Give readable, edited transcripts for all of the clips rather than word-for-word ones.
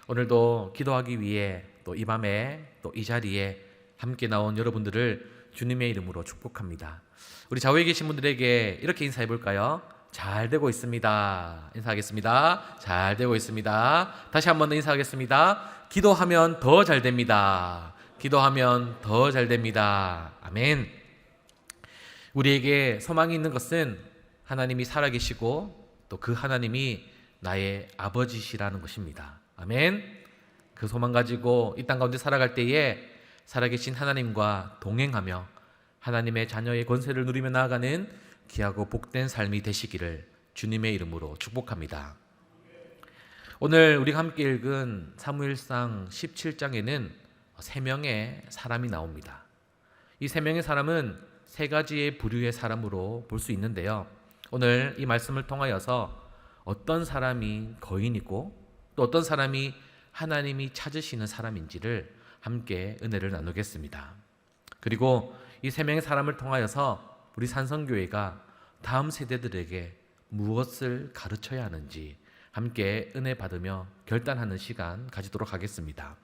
오늘도 기도하기 위해 또 이 밤에 또 이 자리에 함께 나온 여러분들을 주님의 이름으로 축복합니다. 우리 좌우에 계신 분들에게 이렇게 인사해 볼까요? 잘 되고 있습니다. 인사하겠습니다. 잘 되고 있습니다. 다시 한 번 더 인사하겠습니다. 기도하면 더 잘 됩니다. 기도하면 더 잘 됩니다. 아멘. 우리에게 소망이 있는 것은 하나님이 살아계시고 또 그 하나님이 나의 아버지시라는 것입니다. 아멘. 그 소망 가지고 이 땅 가운데 살아갈 때에 살아계신 하나님과 동행하며 하나님의 자녀의 권세를 누리며 나아가는 귀하고 복된 삶이 되시기를 주님의 이름으로 축복합니다. 오늘 우리가 함께 읽은 사무엘상 17장에는 세 명의 사람이 나옵니다. 이 세 명의 사람은 세 가지의 부류의 사람으로 볼 수 있는데요. 오늘 이 말씀을 통하여서 어떤 사람이 거인이고 또 어떤 사람이 하나님이 찾으시는 사람인지를 함께 은혜를 나누겠습니다. 그리고 이 세 명의 사람을 통하여서 우리 산성교회가 다음 세대들에게 무엇을 가르쳐야 하는지 함께 은혜 받으며 결단하는 시간 가지도록 하겠습니다.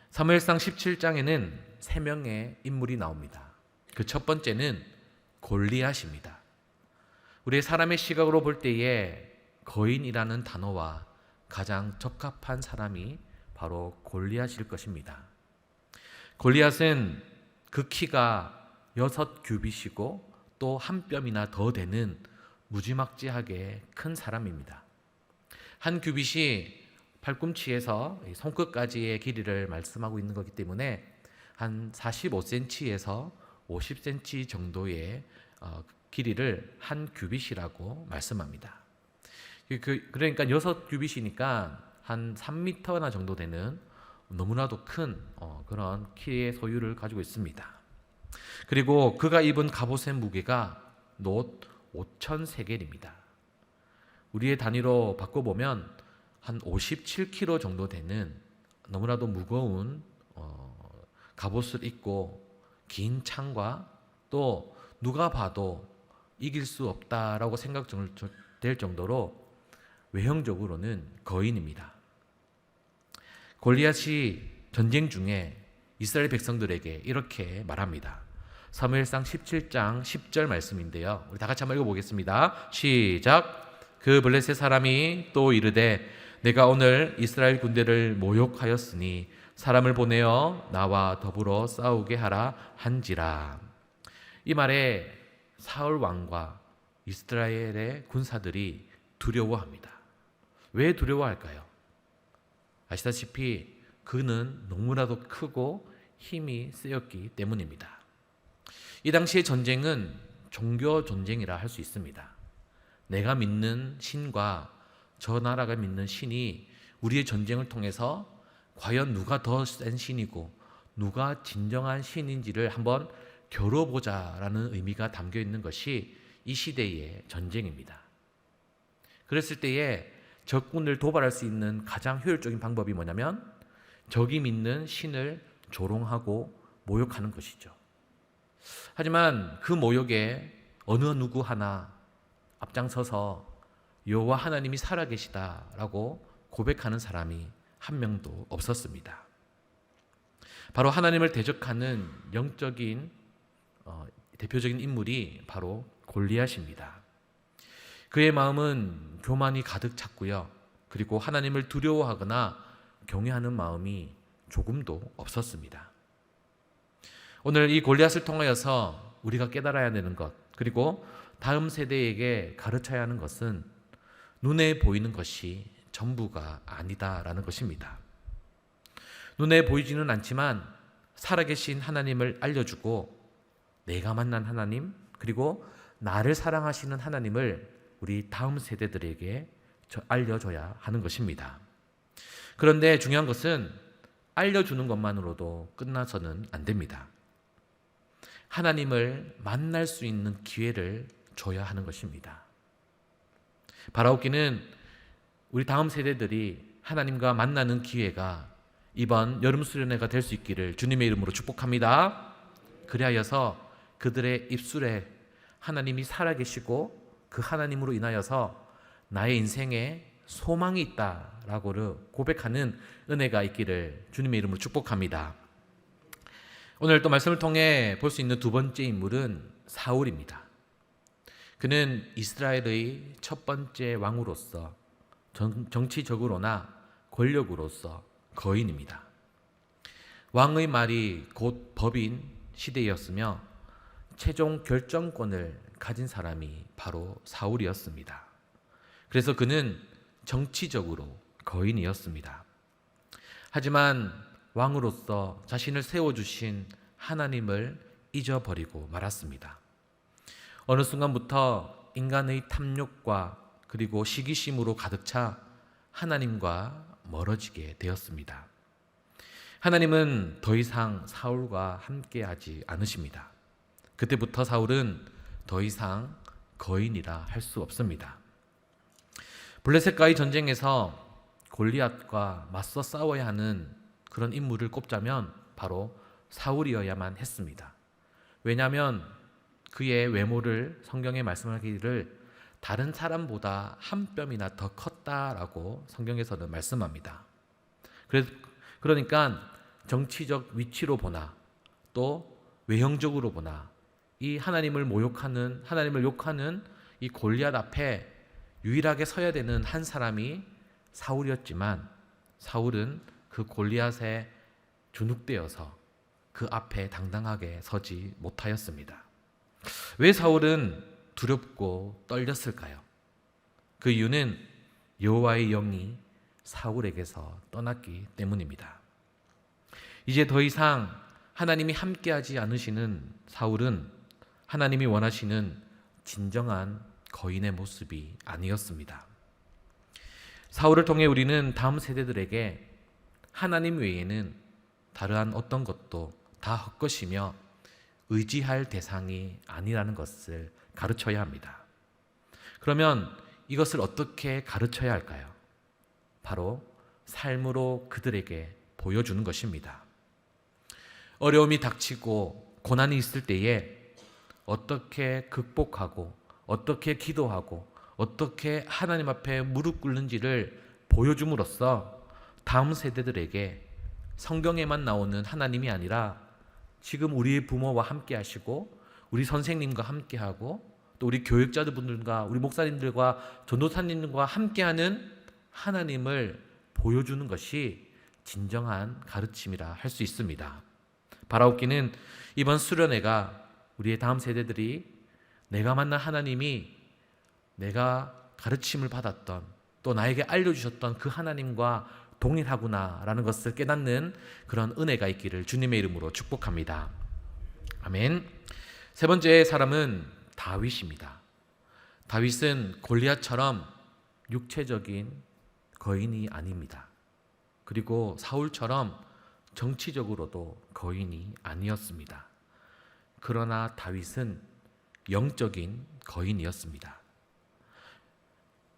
사무엘상 17장에는 세 명의 인물이 나옵니다. 그 첫 번째는 골리앗입니다. 우리의 사람의 시각으로 볼 때에 거인이라는 단어와 가장 적합한 사람이 바로 골리앗일 것입니다. 골리앗은 그 키가 6규빗이고 또 한 뼘이나 더 되는 무지막지하게 큰 사람입니다. 한 규빗이 팔꿈치에서 손끝까지의 길이를 말씀하고 있는 것이기 때문에 한 45cm에서 50cm 정도의 길이를 한 규빗이라고 말씀합니다. 그러니까 6규빗이니까 한 3m나 정도 되는 너무나도 큰 그런 키의 소유를 가지고 있습니다. 그리고 그가 입은 갑옷의 무게가 놋 5,000세겔입니다. 우리의 단위로 바꿔보면 한 57kg 정도 되는 너무나도 무거운 갑옷을 입고 긴 창과 또 누가 봐도 이길 수 없다라고 생각될 정도로 외형적으로는 거인입니다. 골리앗이 전쟁 중에 이스라엘 백성들에게 이렇게 말합니다. 사무엘상 17장 10절 말씀인데요. 우리 다 같이 한번 읽어보겠습니다. 시작. 그 블레셋 사람이 또 이르되 내가 오늘 이스라엘 군대를 모욕하였으니 사람을 보내어 나와 더불어 싸우게 하라 한지라. 이 말에 사울 왕과 이스라엘의 군사들이 두려워합니다. 왜 두려워할까요? 아시다시피 그는 너무나도 크고 힘이 세었기 때문입니다. 이 당시의 전쟁은 종교 전쟁이라 할 수 있습니다. 내가 믿는 신과 저 나라가 믿는 신이 우리의 전쟁을 통해서 과연 누가 더 센 신이고 누가 진정한 신인지를 한번 겨뤄보자라는 의미가 담겨 있는 것이 이 시대의 전쟁입니다. 그랬을 때에 적군을 도발할 수 있는 가장 효율적인 방법이 뭐냐면 적이 믿는 신을 조롱하고 모욕하는 것이죠. 하지만 그 모욕에 어느 누구 하나 앞장서서 여호와 하나님이 살아계시다라고 고백하는 사람이 한 명도 없었습니다. 바로 하나님을 대적하는 영적인 대표적인 인물이 바로 골리앗입니다. 그의 마음은 교만이 가득 찼고요. 그리고 하나님을 두려워하거나 경외하는 마음이 조금도 없었습니다. 오늘 이 골리앗을 통하여서 우리가 깨달아야 되는 것, 그리고 다음 세대에게 가르쳐야 하는 것은 눈에 보이는 것이 전부가 아니다라는 것입니다. 눈에 보이지는 않지만 살아계신 하나님을 알려주고 내가 만난 하나님, 그리고 나를 사랑하시는 하나님을 우리 다음 세대들에게 알려줘야 하는 것입니다. 그런데 중요한 것은 알려주는 것만으로도 끝나서는 안 됩니다. 하나님을 만날 수 있는 기회를 줘야 하는 것입니다. 바라옵기는 우리 다음 세대들이 하나님과 만나는 기회가 이번 여름 수련회가 될 수 있기를 주님의 이름으로 축복합니다. 그리하여서 그들의 입술에 하나님이 살아계시고 그 하나님으로 인하여서 나의 인생에 소망이 있다라고 고백하는 은혜가 있기를 주님의 이름으로 축복합니다. 오늘 또 말씀을 통해 볼 수 있는 두 번째 인물은 사울입니다. 그는 이스라엘의 첫 번째 왕으로서 정치적으로나 권력으로서 거인입니다. 왕의 말이 곧 법인 시대였으며 최종 결정권을 가진 사람이 바로 사울이었습니다. 그래서 그는 정치적으로 거인이었습니다. 하지만 왕으로서 자신을 세워주신 하나님을 잊어버리고 말았습니다. 어느 순간부터 인간의 탐욕과 그리고 시기심으로 가득 차 하나님과 멀어지게 되었습니다. 하나님은 더 이상 사울과 함께하지 않으십니다. 그때부터 사울은 더 이상 거인이라 할 수 없습니다. 블레셋과의 전쟁에서 골리앗과 맞서 싸워야 하는 그런 인물을 꼽자면 바로 사울이어야만 했습니다. 왜냐하면 그의 외모를 성경에 말씀하기를 다른 사람보다 한 뼘이나 더 컸다라고 성경에서는 말씀합니다. 그러니까 정치적 위치로 보나 또 외형적으로 보나 이 하나님을 모욕하는, 하나님을 욕하는 이 골리앗 앞에 유일하게 서야 되는 한 사람이 사울이었지만 사울은 그 골리앗에 주눅되어서 그 앞에 당당하게 서지 못하였습니다. 왜 사울은 두렵고 떨렸을까요? 그 이유는 여호와의 영이 사울에게서 떠났기 때문입니다. 이제 더 이상 하나님이 함께하지 않으시는 사울은 하나님이 원하시는 진정한 거인의 모습이 아니었습니다. 사울을 통해 우리는 다음 세대들에게 하나님 외에는 다른 어떤 것도 다 헛것이며 의지할 대상이 아니라는 것을 가르쳐야 합니다. 그러면 이것을 어떻게 가르쳐야 할까요? 바로 삶으로 그들에게 보여주는 것입니다. 어려움이 닥치고 고난이 있을 때에 어떻게 극복하고 어떻게 기도하고 어떻게 하나님 앞에 무릎 꿇는지를 보여줌으로써 다음 세대들에게 성경에만 나오는 하나님이 아니라 지금 우리의 부모와 함께 하시고 우리 선생님과 함께 하고 또 우리 교육자들분들과 우리 목사님들과 전도사님들과 함께하는 하나님을 보여주는 것이 진정한 가르침이라 할 수 있습니다. 바라옵기는 이번 수련회가 우리의 다음 세대들이 내가 만난 하나님이 내가 가르침을 받았던 또 나에게 알려주셨던 그 하나님과 동일하구나라는 것을 깨닫는 그런 은혜가 있기를 주님의 이름으로 축복합니다. 아멘. 세 번째 사람은 다윗입니다. 다윗은 골리앗처럼 육체적인 거인이 아닙니다. 그리고 사울처럼 정치적으로도 거인이 아니었습니다. 그러나 다윗은 영적인 거인이었습니다.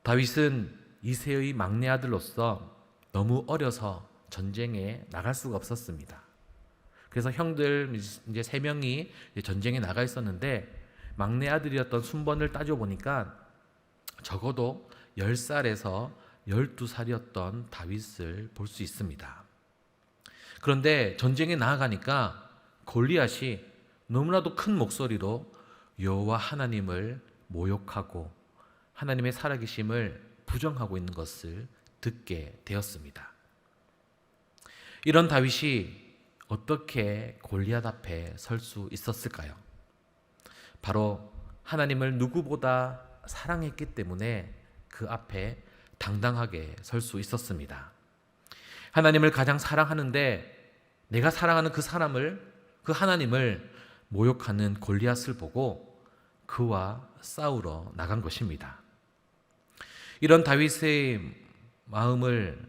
다윗은 이새의 막내 아들로서 너무 어려서 전쟁에 나갈 수가 없었습니다. 그래서 형들 이제 3명이 전쟁에 나가 있었는데 막내 아들이었던 순번을 따져보니까 적어도 10살에서 12살이었던 다윗을 볼 수 있습니다. 그런데 전쟁에 나아가니까 골리앗이 너무나도 큰 목소리로 여호와 하나님을 모욕하고 하나님의 살아계심을 부정하고 있는 것을 듣게 되었습니다. 이런 다윗이 어떻게 골리앗 앞에 설 수 있었을까요? 바로 하나님을 누구보다 사랑했기 때문에 그 앞에 당당하게 설 수 있었습니다. 하나님을 가장 사랑하는데 내가 사랑하는 그 사람을, 그 하나님을 모욕하는 골리앗을 보고 그와 싸우러 나간 것입니다. 이런 다윗의 마음을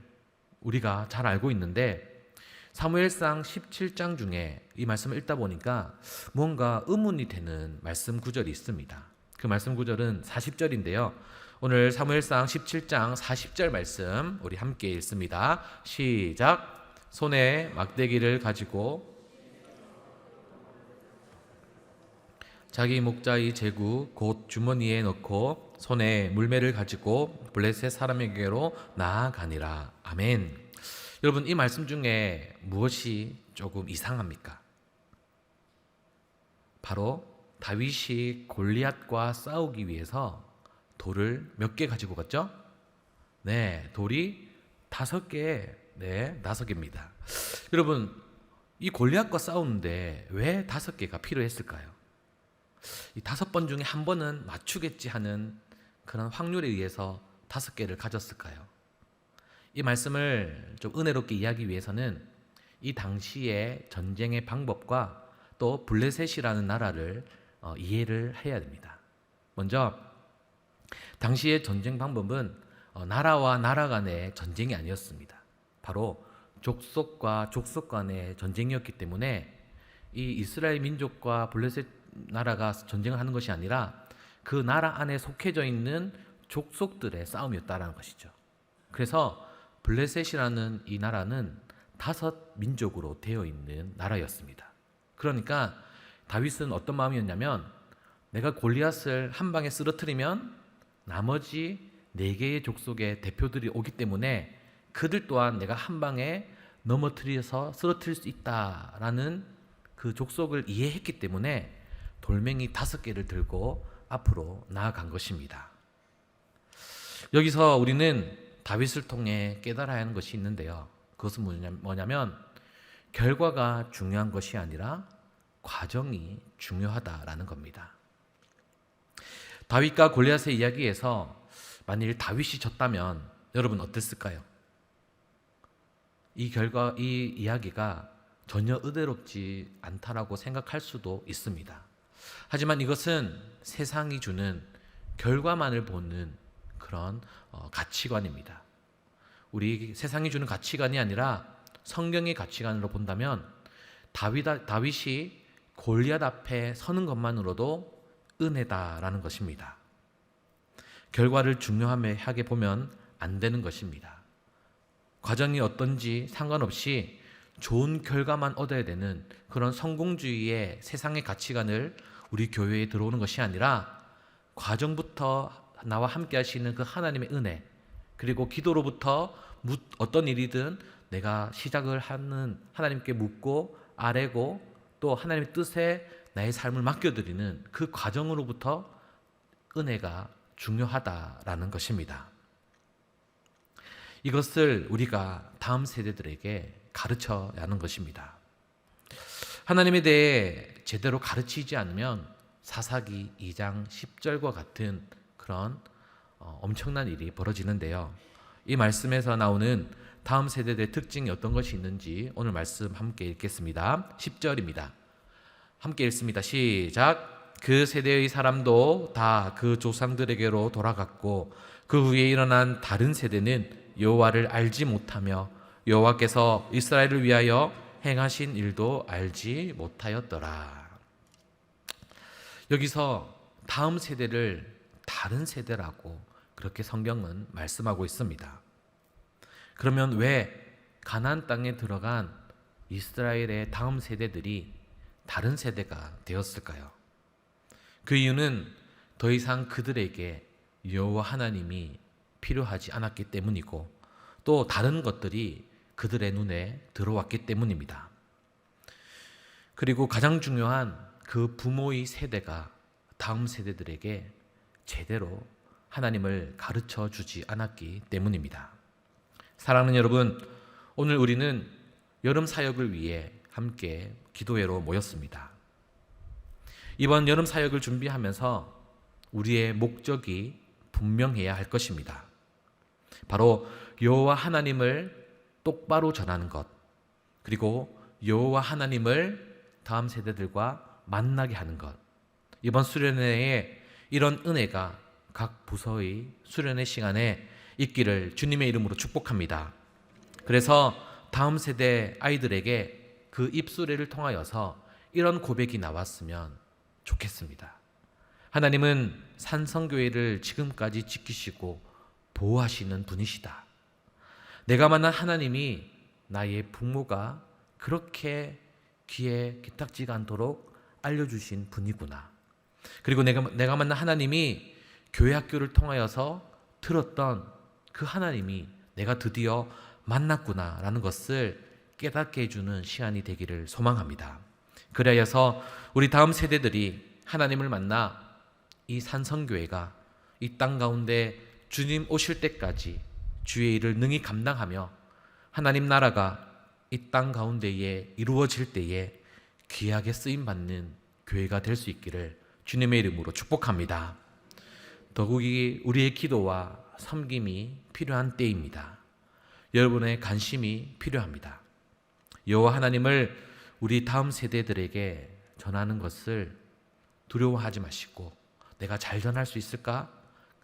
우리가 잘 알고 있는데 사무엘상 17장 중에 이 말씀을 읽다 보니까 뭔가 의문이 되는 말씀 구절이 있습니다. 그 말씀 구절은 40절인데요. 오늘 사무엘상 17장 40절 말씀 우리 함께 읽습니다. 시작. 손에 막대기를 가지고 자기 목자의 제구 곧 주머니에 넣고 손에 물매를 가지고 블레셋 사람에게로 나아가니라. 아멘. 여러분, 이 말씀 중에 무엇이 조금 이상합니까? 바로 다윗이 골리앗과 싸우기 위해서 돌을 몇 개 가지고 갔죠? 네, 돌이 5개, 네, 5개입니다. 여러분, 이 골리앗과 싸우는데 왜 5개가 필요했을까요? 이 5번 중에 한 번은 맞추겠지 하는 그런 확률에 의해서 5개를 가졌을까요? 이 말씀을 좀 은혜롭게 이해하기 위해서는 이 당시의 전쟁의 방법과 또 블레셋이라는 나라를 이해를 해야 됩니다. 먼저 당시의 전쟁 방법은 나라와 나라 간의 전쟁이 아니었습니다. 바로 족속과 족속 간의 전쟁이었기 때문에 이 이스라엘 민족과 블레셋 나라가 전쟁을 하는 것이 아니라 그 나라 안에 속해져 있는 족속들의 싸움이었다는 것이죠. 그래서 블레셋이라는 이 나라는 5민족으로 되어 있는 나라였습니다. 그러니까 다윗은 어떤 마음이었냐면, 내가 골리앗을 한 방에 쓰러뜨리면 나머지 4개의 족속의 대표들이 오기 때문에 그들 또한 내가 한 방에 넘어뜨려서 쓰러뜨릴 수 있다라는 그 족속을 이해했기 때문에 돌멩이 5개를 들고 앞으로 나아간 것입니다. 여기서 우리는 다윗을 통해 깨달아야 하는 것이 있는데요. 그것은 뭐냐면 결과가 중요한 것이 아니라 과정이 중요하다라는 겁니다. 다윗과 골리앗의 이야기에서 만일 다윗이 졌다면 여러분 어땠을까요? 이 이야기가 전혀 의외롭지 않다라고 생각할 수도 있습니다. 하지만 이것은 세상이 주는 결과만을 보는 그런 가치관입니다. 우리 세상이 주는 가치관이 아니라 성경의 가치관으로 본다면 다윗이 골리앗 앞에 서는 것만으로도 은혜다라는 것입니다. 결과를 중요하게 보면 안 되는 것입니다. 과정이 어떤지 상관없이 좋은 결과만 얻어야 되는 그런 성공주의의 세상의 가치관을 우리 교회에 들어오는 것이 아니라 과정부터 나와 함께 하시는 그 하나님의 은혜, 그리고 기도로부터 어떤 일이든 내가 시작을 하는 하나님께 묻고 아뢰고 또 하나님의 뜻에 나의 삶을 맡겨드리는 그 과정으로부터 은혜가 중요하다라는 것입니다. 이것을 우리가 다음 세대들에게 가르쳐야 하는 것입니다. 하나님에 대해 제대로 가르치지 않으면 사사기 2장 10절과 같은 그런 엄청난 일이 벌어지는데요. 이 말씀에서 나오는 다음 세대들의 특징이 어떤 것이 있는지 오늘 말씀 함께 읽겠습니다. 10절입니다. 함께 읽습니다. 시작. 그 세대의 사람도 다 그 조상들에게로 돌아갔고 그 후에 일어난 다른 세대는 여호와를 알지 못하며 여호와께서 이스라엘을 위하여 행하신 일도 알지 못하였더라. 여기서 다음 세대를 다른 세대라고 그렇게 성경은 말씀하고 있습니다. 그러면 왜 가나안 땅에 들어간 이스라엘의 다음 세대들이 다른 세대가 되었을까요? 그 이유는 더 이상 그들에게 여호와 하나님이 필요하지 않았기 때문이고 또 다른 것들이 그들의 눈에 들어왔기 때문입니다. 그리고 가장 중요한 그 부모의 세대가 다음 세대들에게 제대로 하나님을 가르쳐 주지 않았기 때문입니다. 사랑하는 여러분, 오늘 우리는 여름 사역을 위해 함께 기도회로 모였습니다. 이번 여름 사역을 준비하면서 우리의 목적이 분명해야 할 것입니다. 바로 여호와 하나님을 똑바로 전하는 것, 그리고 여호와 하나님을 다음 세대들과 만나게 하는 것. 이번 수련회에 이런 은혜가 각 부서의 수련회 시간에 있기를 주님의 이름으로 축복합니다. 그래서 다음 세대 아이들에게 그 입수례를 통하여서 이런 고백이 나왔으면 좋겠습니다. 하나님은 산성교회를 지금까지 지키시고 보호하시는 분이시다. 내가 만난 하나님이 나의 부모가 그렇게 귀에 기딱지가 않도록 알려주신 분이구나. 그리고 내가 만난 하나님이 교회 학교를 통하여서 들었던 그 하나님이 내가 드디어 만났구나라는 것을 깨닫게 해주는 시간이 되기를 소망합니다. 그래서 우리 다음 세대들이 하나님을 만나 이 산성교회가 이 땅 가운데 주님 오실 때까지 주의 일을 능히 감당하며 하나님 나라가 이 땅 가운데에 이루어질 때에 귀하게 쓰임받는 교회가 될 수 있기를 주님의 이름으로 축복합니다. 더욱이 우리의 기도와 섬김이 필요한 때입니다. 여러분의 관심이 필요합니다. 여호와 하나님을 우리 다음 세대들에게 전하는 것을 두려워하지 마시고 내가 잘 전할 수 있을까?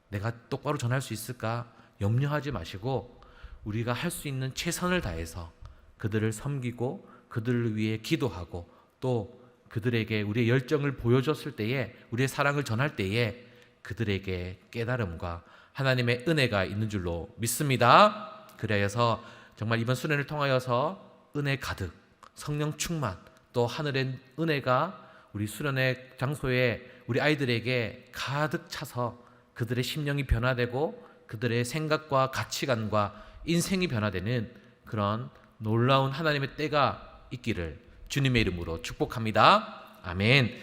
내가 똑바로 전할 수 있을까? 염려하지 마시고 우리가 할 수 있는 최선을 다해서 그들을 섬기고 그들을 위해 기도하고 또 그들에게 우리의 열정을 보여줬을 때에 우리의 사랑을 전할 때에 그들에게 깨달음과 하나님의 은혜가 있는 줄로 믿습니다. 그래서 정말 이번 수련을 통하여서 은혜 가득, 성령 충만, 또 하늘의 은혜가 우리 수련의 장소에 우리 아이들에게 가득 차서 그들의 심령이 변화되고 그들의 생각과 가치관과 인생이 변화되는 그런 놀라운 하나님의 때가 있기를 주님의 이름으로 축복합니다. 아멘.